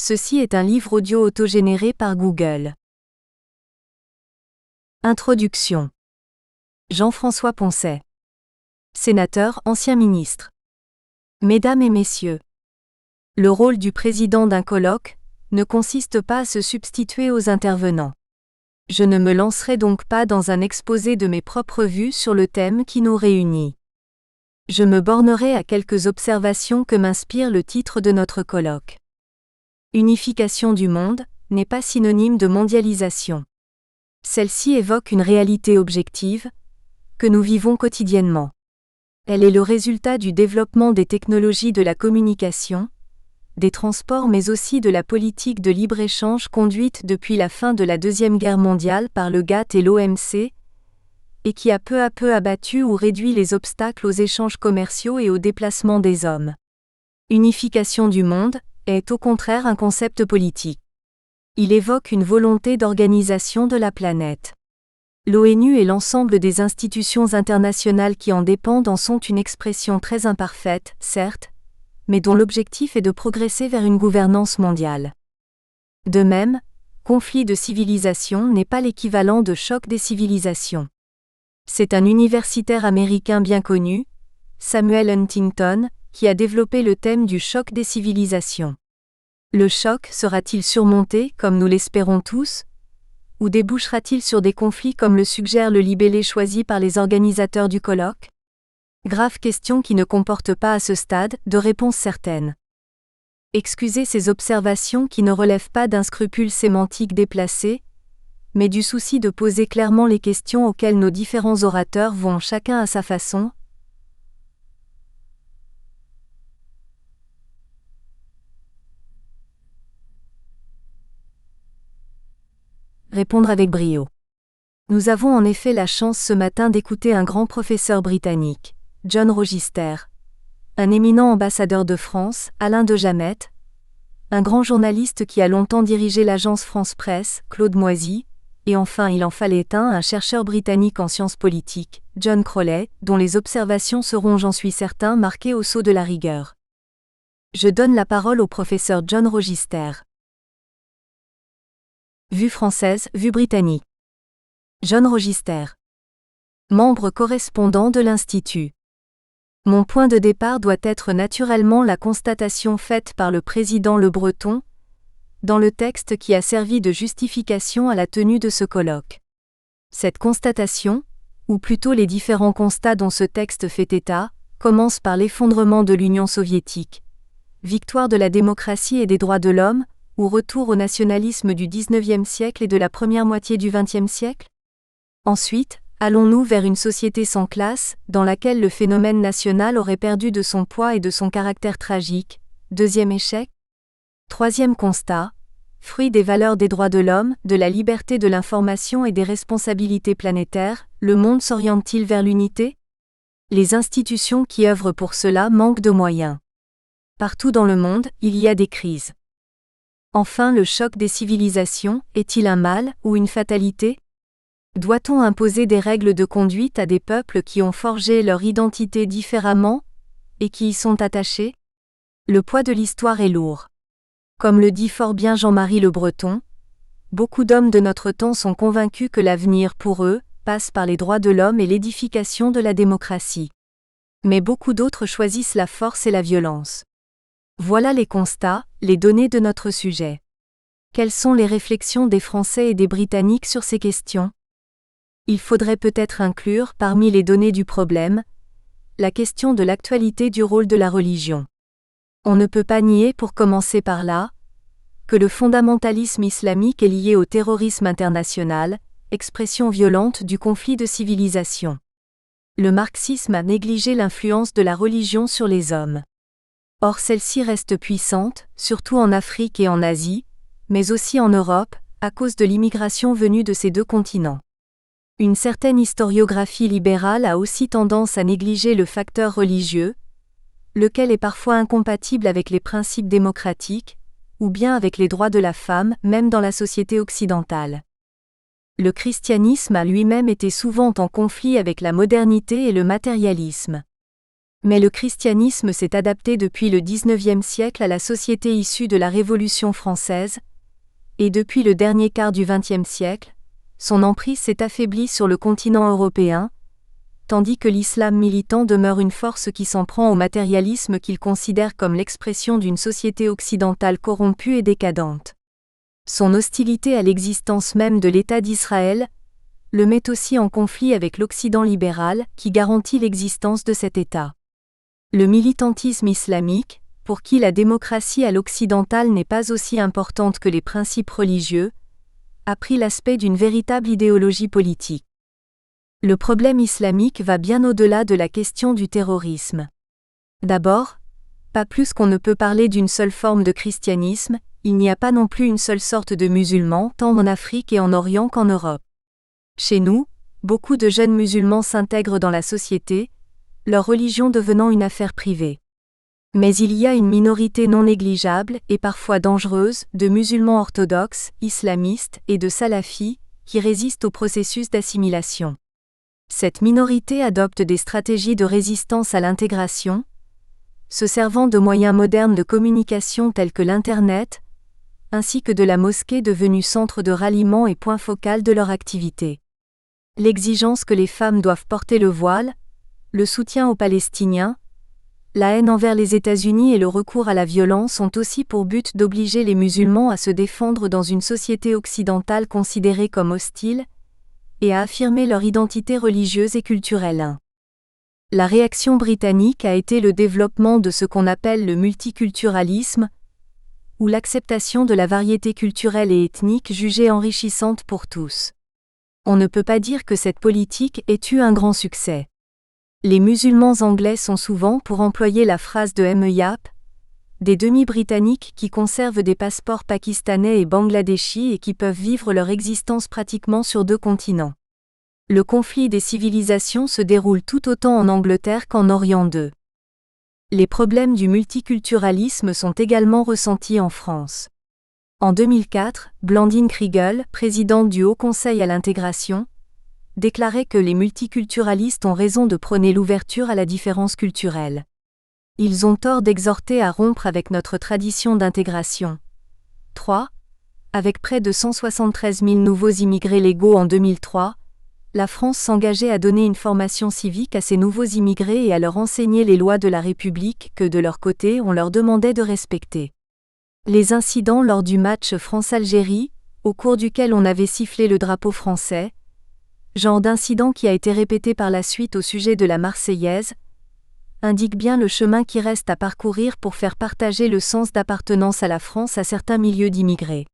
Ceci est un livre audio autogénéré par Google. Introduction. Jean-François Poncet. Sénateur, ancien ministre. Mesdames et messieurs. Le rôle du président d'un colloque ne consiste pas à se substituer aux intervenants. Je ne me lancerai donc pas dans un exposé de mes propres vues sur le thème qui nous réunit. Je me bornerai à quelques observations que m'inspire le titre de notre colloque. Unification du monde n'est pas synonyme de mondialisation. Celle-ci évoque une réalité objective que nous vivons quotidiennement. Elle est le résultat du développement des technologies de la communication, des transports mais aussi de la politique de libre-échange conduite depuis la fin de la Deuxième Guerre mondiale par le GATT et l'OMC, et qui a peu à peu abattu ou réduit les obstacles aux échanges commerciaux et au déplacement des hommes. Unification du monde est au contraire un concept politique. Il évoque une volonté d'organisation de la planète. L'ONU et l'ensemble des institutions internationales qui en dépendent en sont une expression très imparfaite, certes, mais dont l'objectif est de progresser vers une gouvernance mondiale. De même, conflit de civilisation n'est pas l'équivalent de choc des civilisations. C'est un universitaire américain bien connu, Samuel Huntington, qui a développé le thème du choc des civilisations. Le choc sera-t-il surmonté, comme nous l'espérons tous, ou débouchera-t-il sur des conflits comme le suggère le libellé choisi par les organisateurs du colloque ? Grave question qui ne comporte pas à ce stade de réponse certaine. Excusez ces observations qui ne relèvent pas d'un scrupule sémantique déplacé, mais du souci de poser clairement les questions auxquelles nos différents orateurs vont chacun à sa façon répondre avec brio. Nous avons en effet la chance ce matin d'écouter un grand professeur britannique, John Rogister, un éminent ambassadeur de France, Alain de Jamette, un grand journaliste qui a longtemps dirigé l'agence France Presse, Claude Moisy, et enfin il en fallait un chercheur britannique en sciences politiques, John Crowley, dont les observations seront, j'en suis certain, marquées au sceau de la rigueur. Je donne la parole au professeur John Rogister. Vue française, vue britannique. John Rogister. Membre correspondant de l'Institut. Mon point de départ doit être naturellement la constatation faite par le président Le Breton, dans le texte qui a servi de justification à la tenue de ce colloque. Cette constatation, ou plutôt les différents constats dont ce texte fait état, commence par l'effondrement de l'Union soviétique, victoire de la démocratie et des droits de l'homme, ou retour au nationalisme du XIXe siècle et de la première moitié du XXe siècle ? Ensuite, allons-nous vers une société sans classe, dans laquelle le phénomène national aurait perdu de son poids et de son caractère tragique ? Deuxième échec. Troisième constat, fruit des valeurs des droits de l'homme, de la liberté de l'information et des responsabilités planétaires, le monde s'oriente-t-il vers l'unité ? Les institutions qui œuvrent pour cela manquent de moyens. Partout dans le monde, il y a des crises. Enfin, le choc des civilisations, est-il un mal ou une fatalité ? Doit-on imposer des règles de conduite à des peuples qui ont forgé leur identité différemment et qui y sont attachés ? Le poids de l'histoire est lourd. Comme le dit fort bien Jean-Marie Le Breton, beaucoup d'hommes de notre temps sont convaincus que l'avenir pour eux passe par les droits de l'homme et l'édification de la démocratie. Mais beaucoup d'autres choisissent la force et la violence. Voilà les constats, les données de notre sujet. Quelles sont les réflexions des Français et des Britanniques sur ces questions ? Il faudrait peut-être inclure, parmi les données du problème, la question de l'actualité du rôle de la religion. On ne peut pas nier, pour commencer par là, que le fondamentalisme islamique est lié au terrorisme international, expression violente du conflit de civilisation. Le marxisme a négligé l'influence de la religion sur les hommes. Or celle-ci reste puissante, surtout en Afrique et en Asie, mais aussi en Europe, à cause de l'immigration venue de ces deux continents. Une certaine historiographie libérale a aussi tendance à négliger le facteur religieux, lequel est parfois incompatible avec les principes démocratiques, ou bien avec les droits de la femme, même dans la société occidentale. Le christianisme a lui-même été souvent en conflit avec la modernité et le matérialisme. Mais le christianisme s'est adapté depuis le XIXe siècle à la société issue de la Révolution française, et depuis le dernier quart du XXe siècle, son emprise s'est affaiblie sur le continent européen, tandis que l'islam militant demeure une force qui s'en prend au matérialisme qu'il considère comme l'expression d'une société occidentale corrompue et décadente. Son hostilité à l'existence même de l'État d'Israël le met aussi en conflit avec l'Occident libéral qui garantit l'existence de cet État. Le militantisme islamique, pour qui la démocratie à l'occidental n'est pas aussi importante que les principes religieux, a pris l'aspect d'une véritable idéologie politique. Le problème islamique va bien au-delà de la question du terrorisme. D'abord, pas plus qu'on ne peut parler d'une seule forme de christianisme, il n'y a pas non plus une seule sorte de musulmans, tant en Afrique et en Orient qu'en Europe. Chez nous, beaucoup de jeunes musulmans s'intègrent dans la société, leur religion devenant une affaire privée. Mais il y a une minorité non négligeable, et parfois dangereuse, de musulmans orthodoxes, islamistes et de salafis, qui résistent au processus d'assimilation. Cette minorité adopte des stratégies de résistance à l'intégration, se servant de moyens modernes de communication tels que l'Internet, ainsi que de la mosquée devenue centre de ralliement et point focal de leur activité. L'exigence que les femmes doivent porter le voile, le soutien aux Palestiniens, la haine envers les États-Unis et le recours à la violence ont aussi pour but d'obliger les musulmans à se défendre dans une société occidentale considérée comme hostile, et à affirmer leur identité religieuse et culturelle. La réaction britannique a été le développement de ce qu'on appelle le multiculturalisme, ou l'acceptation de la variété culturelle et ethnique jugée enrichissante pour tous. On ne peut pas dire que cette politique ait eu un grand succès. Les musulmans anglais sont souvent, pour employer la phrase de MEYAP, des demi-britanniques qui conservent des passeports pakistanais et bangladeshis et qui peuvent vivre leur existence pratiquement sur 2 continents. Le conflit des civilisations se déroule tout autant en Angleterre qu'en Orient II. Les problèmes du multiculturalisme sont également ressentis en France. En 2004, Blandine Kriegel, présidente du Haut Conseil à l'intégration, déclarait que les multiculturalistes ont raison de prôner l'ouverture à la différence culturelle. Ils ont tort d'exhorter à rompre avec notre tradition d'intégration. 3. Avec près de 173 000 nouveaux immigrés légaux en 2003, la France s'engageait à donner une formation civique à ces nouveaux immigrés et à leur enseigner les lois de la République que, de leur côté, on leur demandait de respecter. Les incidents lors du match France-Algérie, au cours duquel on avait sifflé le drapeau français, genre d'incident qui a été répété par la suite au sujet de la Marseillaise, indique bien le chemin qui reste à parcourir pour faire partager le sens d'appartenance à la France à certains milieux d'immigrés.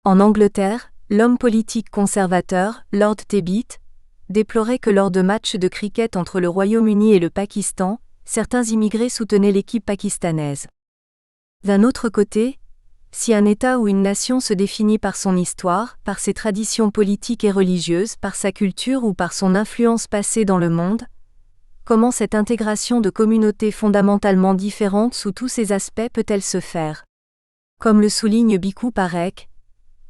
En Angleterre, l'homme politique conservateur, Lord Tebbit, déplorait que lors de matchs de cricket entre le Royaume-Uni et le Pakistan, certains immigrés soutenaient l'équipe pakistanaise. D'un autre côté, si un État ou une nation se définit par son histoire, par ses traditions politiques et religieuses, par sa culture ou par son influence passée dans le monde, comment cette intégration de communautés fondamentalement différentes sous tous ses aspects peut-elle se faire? Comme le souligne Bhikkhu Parekh,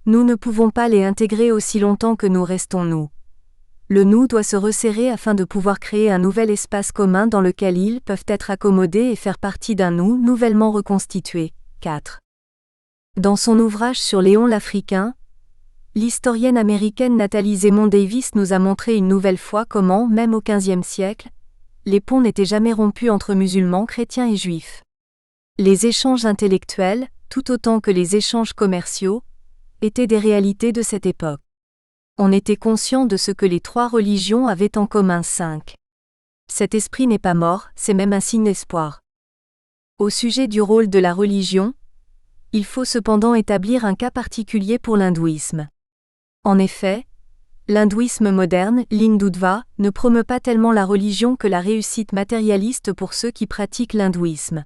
nous ne pouvons pas les intégrer aussi longtemps que nous restons nous. Le nous doit se resserrer afin de pouvoir créer un nouvel espace commun dans lequel ils peuvent être accommodés et faire partie d'un nous nouvellement reconstitué. 4. Dans son ouvrage sur Léon l'Africain, l'historienne américaine Nathalie Zemon Davis nous a montré une nouvelle fois comment, même au XVe siècle, les ponts n'étaient jamais rompus entre musulmans, chrétiens et juifs. Les échanges intellectuels, tout autant que les échanges commerciaux, étaient des réalités de cette époque. On était conscient de ce que les 3 religions avaient en commun. 5. Cet esprit n'est pas mort, c'est même un signe d'espoir. Au sujet du rôle de la religion, il faut cependant établir un cas particulier pour l'hindouisme. En effet, l'hindouisme moderne, l'hindutva, ne promeut pas tellement la religion que la réussite matérialiste pour ceux qui pratiquent l'hindouisme.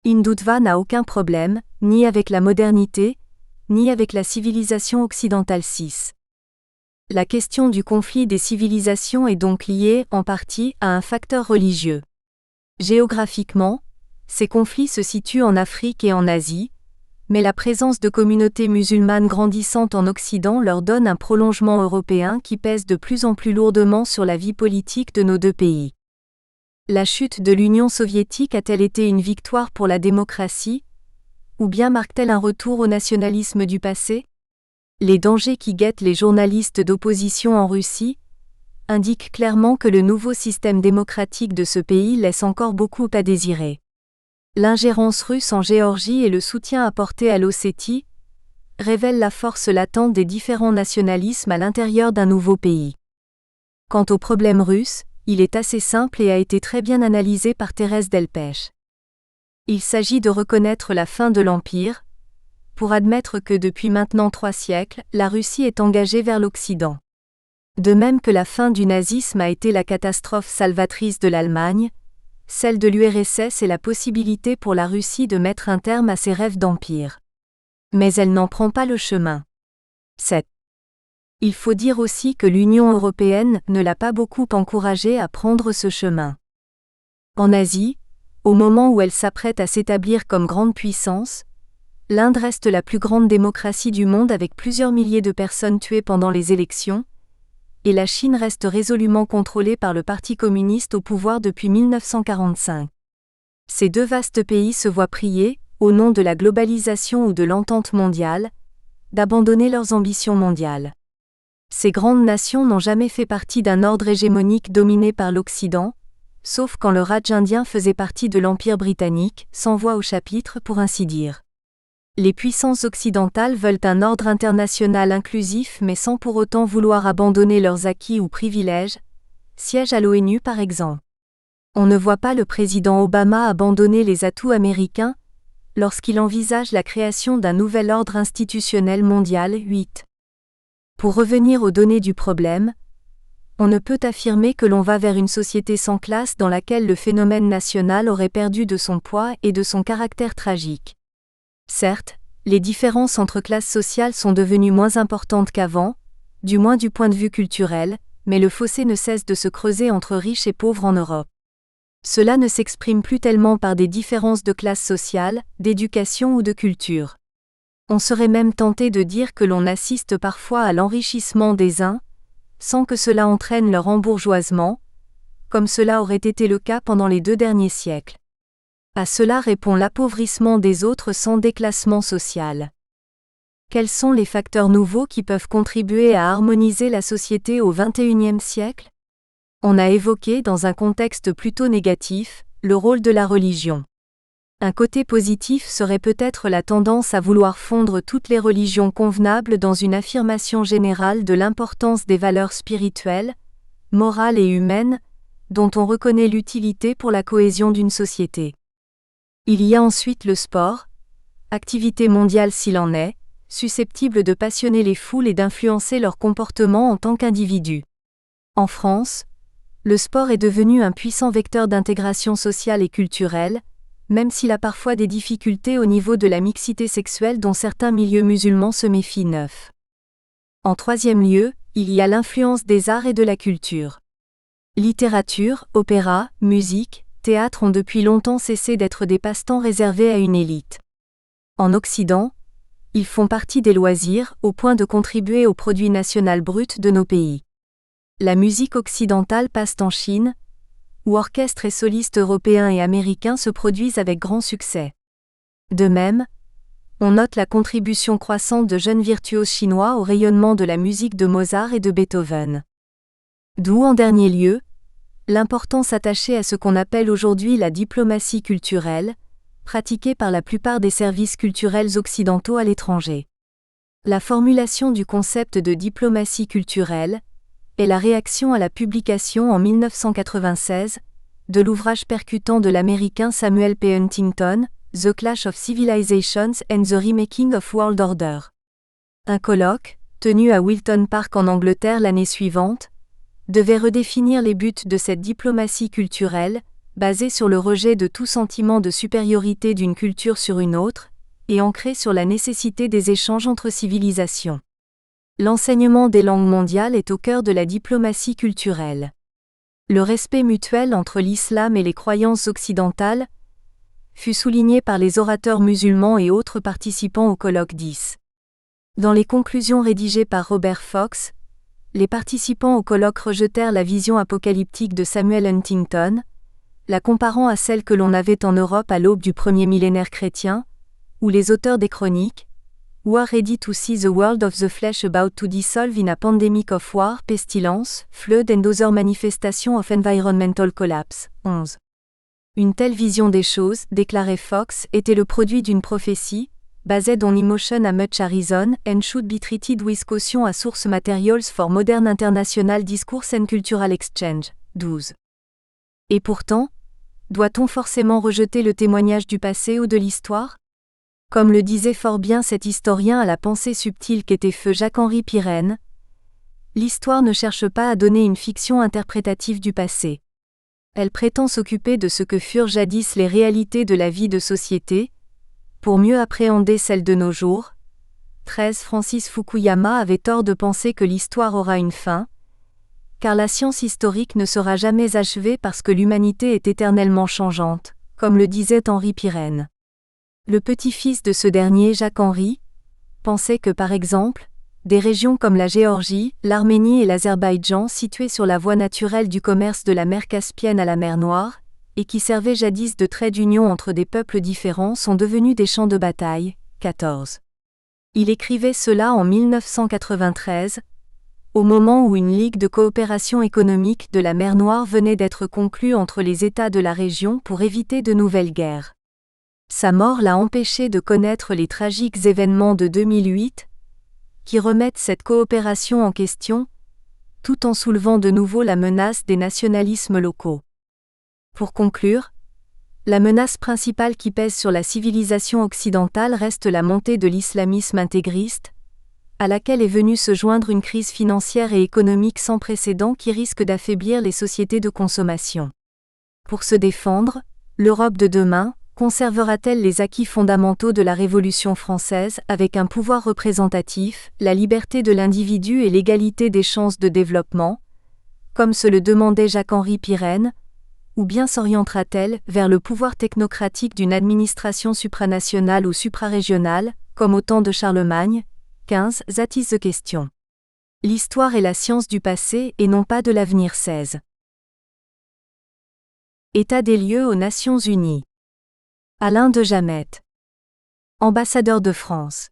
Hindutva n'a aucun problème, ni avec la modernité, ni avec la civilisation occidentale 6. La question du conflit des civilisations est donc liée, en partie, à un facteur religieux. Géographiquement, ces conflits se situent en Afrique et en Asie, mais la présence de communautés musulmanes grandissantes en Occident leur donne un prolongement européen qui pèse de plus en plus lourdement sur la vie politique de nos 2 pays. La chute de l'Union soviétique a-t-elle été une victoire pour la démocratie? Ou bien marque-t-elle un retour au nationalisme du passé? Les dangers qui guettent les journalistes d'opposition en Russie indiquent clairement que le nouveau système démocratique de ce pays laisse encore beaucoup à désirer. L'ingérence russe en Géorgie et le soutien apporté à l'Ossétie révèlent la force latente des différents nationalismes à l'intérieur d'un nouveau pays. Quant au problème russe, il est assez simple et a été très bien analysé par Thérèse Delpech. Il s'agit de reconnaître la fin de l'Empire, pour admettre que depuis maintenant 3 siècles, la Russie est engagée vers l'Occident. De même que la fin du nazisme a été la catastrophe salvatrice de l'Allemagne, celle de l'URSS est la possibilité pour la Russie de mettre un terme à ses rêves d'empire. Mais elle n'en prend pas le chemin. 7. Il faut dire aussi que l'Union européenne ne l'a pas beaucoup encouragée à prendre ce chemin. En Asie, au moment où elle s'apprête à s'établir comme grande puissance, l'Inde reste la plus grande démocratie du monde avec plusieurs milliers de personnes tuées pendant les élections, et la Chine reste résolument contrôlée par le Parti communiste au pouvoir depuis 1945. Ces 2 vastes pays se voient prier, au nom de la globalisation ou de l'entente mondiale, d'abandonner leurs ambitions mondiales. Ces grandes nations n'ont jamais fait partie d'un ordre hégémonique dominé par l'Occident, sauf quand le Raj indien faisait partie de l'Empire britannique, sans voix au chapitre pour ainsi dire. Les puissances occidentales veulent un ordre international inclusif mais sans pour autant vouloir abandonner leurs acquis ou privilèges, siège à l'ONU par exemple. On ne voit pas le président Obama abandonner les atouts américains lorsqu'il envisage la création d'un nouvel ordre institutionnel mondial. 8. Pour revenir aux données du problème, on ne peut affirmer que l'on va vers une société sans classe dans laquelle le phénomène national aurait perdu de son poids et de son caractère tragique. Certes, les différences entre classes sociales sont devenues moins importantes qu'avant, du moins du point de vue culturel, mais le fossé ne cesse de se creuser entre riches et pauvres en Europe. Cela ne s'exprime plus tellement par des différences de classe sociale, d'éducation ou de culture. On serait même tenté de dire que l'on assiste parfois à l'enrichissement des uns, sans que cela entraîne leur embourgeoisement, comme cela aurait été le cas pendant les 2 derniers siècles. À cela répond l'appauvrissement des autres sans déclassement social. Quels sont les facteurs nouveaux qui peuvent contribuer à harmoniser la société au XXIe siècle? On a évoqué dans un contexte plutôt négatif, le rôle de la religion. Un côté positif serait peut-être la tendance à vouloir fondre toutes les religions convenables dans une affirmation générale de l'importance des valeurs spirituelles, morales et humaines, dont on reconnaît l'utilité pour la cohésion d'une société. Il y a ensuite le sport, activité mondiale s'il en est, susceptible de passionner les foules et d'influencer leur comportement en tant qu'individus. En France, le sport est devenu un puissant vecteur d'intégration sociale et culturelle, même s'il a parfois des difficultés au niveau de la mixité sexuelle dont certains milieux musulmans se méfient. 9. En 3e lieu, il y a l'influence des arts et de la culture. Littérature, opéra, musique, théâtre ont depuis longtemps cessé d'être des passe-temps réservés à une élite. En Occident, ils font partie des loisirs, au point de contribuer au produit national brut de nos pays. La musique occidentale passe en Chine, où orchestres et solistes européens et américains se produisent avec grand succès. De même, on note la contribution croissante de jeunes virtuoses chinois au rayonnement de la musique de Mozart et de Beethoven. D'où en dernier lieu, l'importance attachée à ce qu'on appelle aujourd'hui la diplomatie culturelle, pratiquée par la plupart des services culturels occidentaux à l'étranger. La formulation du concept de diplomatie culturelle est la réaction à la publication en 1996 de l'ouvrage percutant de l'Américain Samuel P. Huntington, The Clash of Civilizations and the Remaking of World Order. Un colloque, tenu à Wilton Park en Angleterre l'année suivante, devait redéfinir les buts de cette diplomatie culturelle, basée sur le rejet de tout sentiment de supériorité d'une culture sur une autre, et ancrée sur la nécessité des échanges entre civilisations. L'enseignement des langues mondiales est au cœur de la diplomatie culturelle. Le respect mutuel entre l'islam et les croyances occidentales fut souligné par les orateurs musulmans et autres participants au colloque 10. Dans les conclusions rédigées par Robert Fox, les participants au colloque rejetèrent la vision apocalyptique de Samuel Huntington, la comparant à celle que l'on avait en Europe à l'aube du premier millénaire chrétien, où les auteurs des chroniques were ready to see the world of the flesh about to dissolve in a pandemic of war, pestilence, flood and other manifestations of environmental collapse. 11. Une telle vision des choses, déclarait Fox, était le produit d'une prophétie, based on emotion a much a reason, and should be treated with caution as source materials for modern international discourse and cultural exchange. 12. Et pourtant, doit-on forcément rejeter le témoignage du passé ou de l'histoire ? Comme le disait fort bien cet historien à la pensée subtile qu'était feu Jacques-Henri Pirenne, l'histoire ne cherche pas à donner une fiction interprétative du passé. Elle prétend s'occuper de ce que furent jadis les réalités de la vie de société, pour mieux appréhender celles de nos jours. 13. Francis Fukuyama avait tort de penser que l'histoire aura une fin, car la science historique ne sera jamais achevée parce que l'humanité est éternellement changeante, comme le disait Henri Pirenne. Le petit-fils de ce dernier, Jacques-Henri, pensait que par exemple, des régions comme la Géorgie, l'Arménie et l'Azerbaïdjan situées sur la voie naturelle du commerce de la mer Caspienne à la mer Noire, et qui servaient jadis de trait d'union entre des peuples différents sont devenus des champs de bataille. 14. Il écrivait cela en 1993, au moment où une ligue de coopération économique de la mer Noire venait d'être conclue entre les États de la région pour éviter de nouvelles guerres. Sa mort l'a empêché de connaître les tragiques événements de 2008, qui remettent cette coopération en question, tout en soulevant de nouveau la menace des nationalismes locaux. Pour conclure, la menace principale qui pèse sur la civilisation occidentale reste la montée de l'islamisme intégriste, à laquelle est venue se joindre une crise financière et économique sans précédent qui risque d'affaiblir les sociétés de consommation. Pour se défendre, l'Europe de demain conservera-t-elle les acquis fondamentaux de la Révolution française avec un pouvoir représentatif, la liberté de l'individu et l'égalité des chances de développement, comme se le demandait Jacques-Henri Pirenne, ou bien s'orientera-t-elle vers le pouvoir technocratique d'une administration supranationale ou suprarégionale, comme au temps de Charlemagne ? 15. That is the question. L'histoire est la science du passé et non pas de l'avenir. 16. État des lieux aux Nations Unies. Alain de Jamette, ambassadeur de France.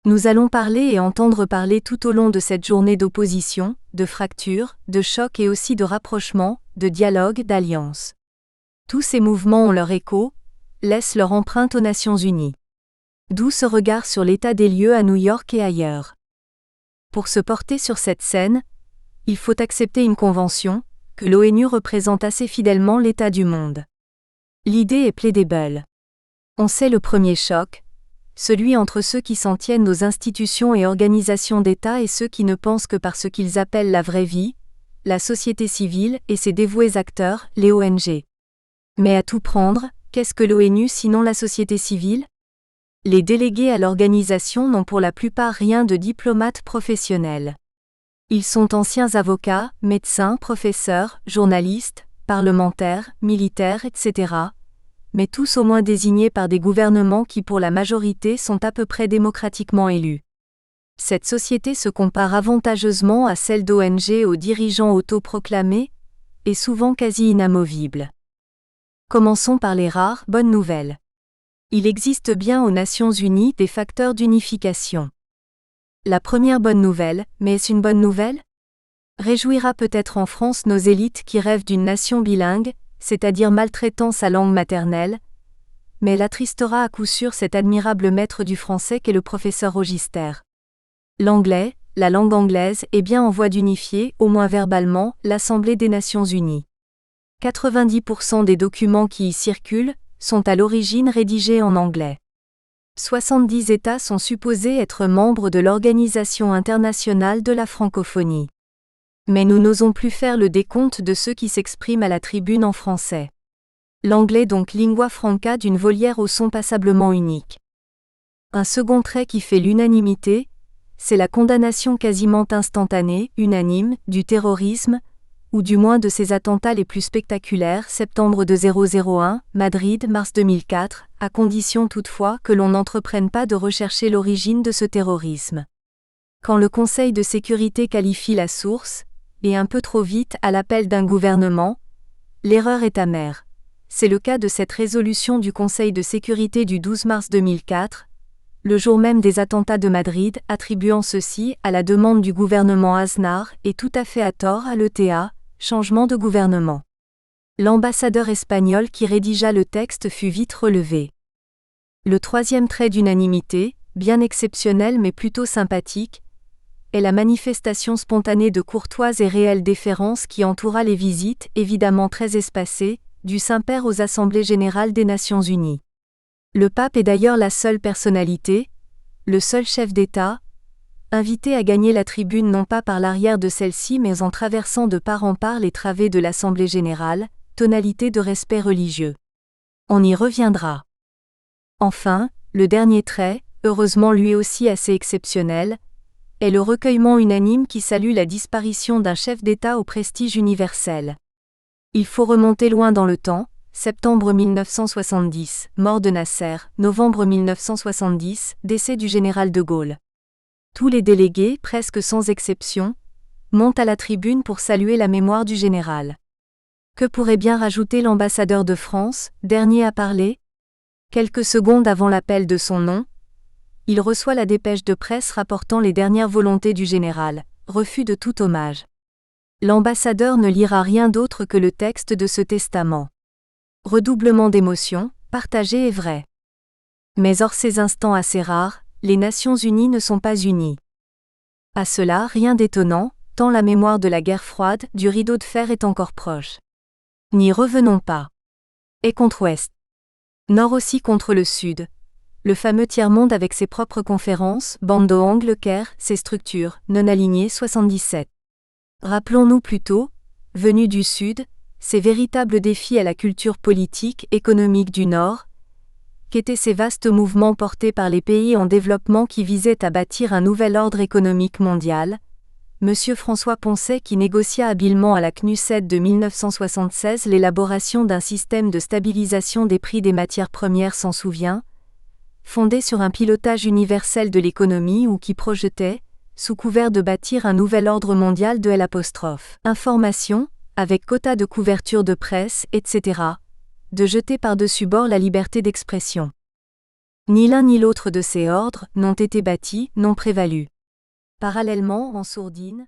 Nous allons parler et entendre parler tout au long de cette journée d'opposition, de fracture, de choc et aussi de rapprochement, de dialogue, d'alliance. Tous ces mouvements ont leur écho, laissent leur empreinte aux Nations Unies. D'où ce regard sur l'état des lieux à New York et ailleurs. Pour se porter sur cette scène, il faut accepter une convention, que l'ONU représente assez fidèlement l'état du monde. L'idée est plaidable. On sait le premier choc, celui entre ceux qui s'en tiennent aux institutions et organisations d'État et ceux qui ne pensent que par ce qu'ils appellent la vraie vie, la société civile et ses dévoués acteurs, les ONG. Mais à tout prendre, qu'est-ce que l'ONU sinon la société civile ? Les délégués à l'organisation n'ont pour la plupart rien de diplomates professionnels. Ils sont anciens avocats, médecins, professeurs, journalistes, parlementaires, militaires, etc., mais tous au moins désignés par des gouvernements qui pour la majorité sont à peu près démocratiquement élus. Cette société se compare avantageusement à celle d'ONG aux dirigeants autoproclamés, et souvent quasi inamovibles. Commençons par les rares bonnes nouvelles. Il existe bien aux Nations Unies des facteurs d'unification. La première bonne nouvelle, mais est-ce une bonne nouvelle ? Réjouira peut-être en France nos élites qui rêvent d'une nation bilingue, c'est-à-dire maltraitant sa langue maternelle, mais elle attristera à coup sûr cet admirable maître du français qu'est le professeur Rogister. L'anglais, la langue anglaise, est bien en voie d'unifier, au moins verbalement, l'Assemblée des Nations Unies. 90% des documents qui y circulent sont à l'origine rédigés en anglais. 70 États sont supposés être membres de l'Organisation internationale de la francophonie. Mais nous n'osons plus faire le décompte de ceux qui s'expriment à la tribune en français. L'anglais donc lingua franca d'une volière au son passablement unique. Un second trait qui fait l'unanimité, c'est la condamnation quasiment instantanée, unanime, du terrorisme, ou du moins de ses attentats les plus spectaculaires, septembre 2001, Madrid, mars 2004, à condition toutefois que l'on n'entreprenne pas de rechercher l'origine de ce terrorisme. Quand le Conseil de sécurité qualifie la source, et un peu trop vite à l'appel d'un gouvernement, L'erreur est amère. C'est le cas de cette résolution du Conseil de sécurité du 12 mars 2004, le jour même des attentats de Madrid, attribuant ceci à la demande du gouvernement Aznar et tout à fait à tort à l'ETA, changement de gouvernement. L'ambassadeur espagnol qui rédigea le texte fut vite relevé. Le troisième trait d'unanimité, bien exceptionnel mais plutôt sympathique, est la manifestation spontanée de courtoise et réelle déférence qui entoura les visites, évidemment très espacées, du Saint-Père aux Assemblées générales des Nations unies. Le pape est d'ailleurs la seule personnalité, le seul chef d'État, invité à gagner la tribune non pas par l'arrière de celle-ci mais en traversant de part en part les travées de l'Assemblée générale, tonalité de respect religieux. On y reviendra. Enfin, le dernier trait, heureusement lui aussi assez exceptionnel, est le recueillement unanime qui salue la disparition d'un chef d'État au prestige universel. Il faut remonter loin dans le temps, septembre 1970, mort de Nasser, novembre 1970, décès du général de Gaulle. Tous les délégués, presque sans exception, montent à la tribune pour saluer la mémoire du général. Que pourrait bien rajouter l'ambassadeur de France, dernier à parler ? Quelques secondes avant l'appel de son nom, il reçoit la dépêche de presse rapportant les dernières volontés du général, refus de tout hommage. L'ambassadeur ne lira rien d'autre que le texte de ce testament. Redoublement d'émotion, partagé et vrai. Mais hors ces instants assez rares, les Nations unies ne sont pas unies. À cela, rien d'étonnant, tant la mémoire de la guerre froide, du rideau de fer est encore proche. N'y revenons pas. Est contre Ouest. Nord aussi contre le Sud. Le fameux tiers-monde avec ses propres conférences, Bando Angle Caire, ses structures, non alignées 77. Rappelons-nous plutôt, venus du Sud, ces véritables défis à la culture politique, économique du Nord, qu'étaient ces vastes mouvements portés par les pays en développement qui visaient à bâtir un nouvel ordre économique mondial. M. François Poncet qui négocia habilement à la CNUSED de 1976 l'élaboration d'un système de stabilisation des prix des matières premières s'en souvient, fondé sur un pilotage universel de l'économie ou qui projetait, sous couvert de bâtir un nouvel ordre mondial de l'information, avec quota de couverture de presse, etc., de jeter par-dessus bord la liberté d'expression. Ni l'un ni l'autre de ces ordres n'ont été bâtis, n'ont prévalu. Parallèlement, en sourdine,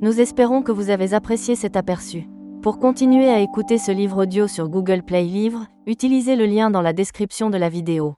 nous espérons que vous avez apprécié cet aperçu. Pour continuer à écouter ce livre audio sur Google Play Livres, utilisez le lien dans la description de la vidéo.